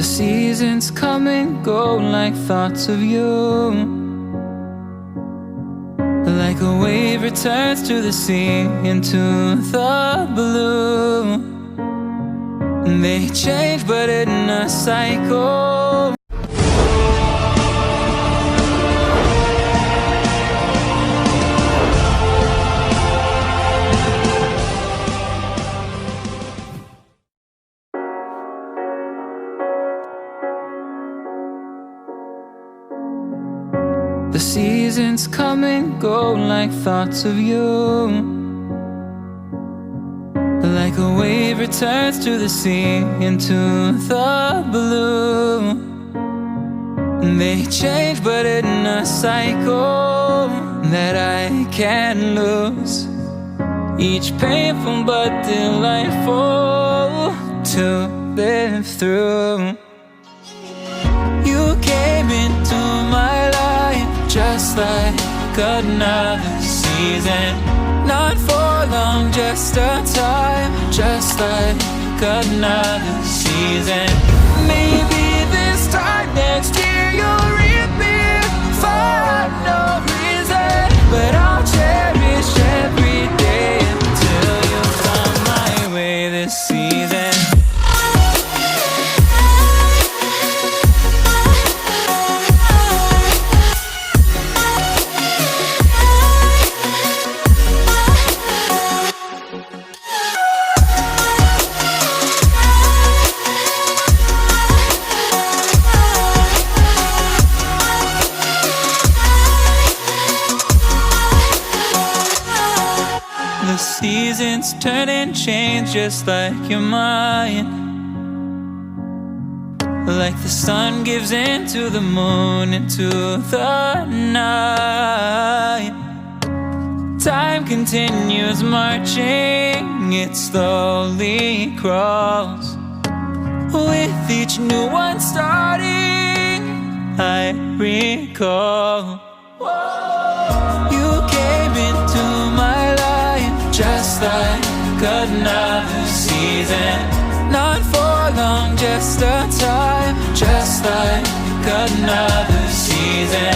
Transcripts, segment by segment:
The seasons come and go like thoughts of you. Like a wave returns to the sea, into the blue. They change but in a cycle. The seasons come and go like thoughts of you. Like a wave returns to the sea, into the blue. They change but in a cycle that I can't lose. Each painful but delightful to live through. You came into my life just like another season. Not for long, just a time. Just like another season. Maybe this time next year you'll reappear for no reason. But I'll cherish every day until you come my way this season. The seasons turn and change just like your mind. Like the sun gives into the moon, into the night. Time continues marching, it slowly crawls. With each new one starting, I recall. You came into my life just like another season. Not for long, just a time. Just like another season.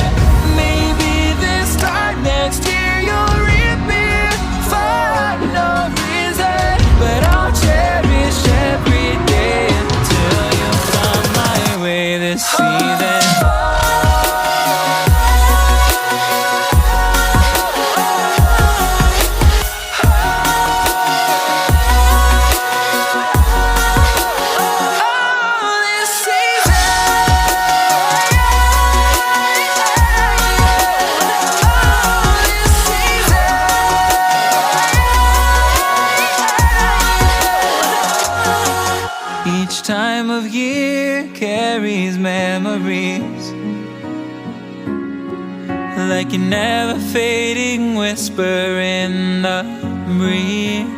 Maybe this time next year you'll reappear for no reason. But I'll cherish every day until you come my way this season. Each time of year carries memories, like a never fading whisper in the breeze.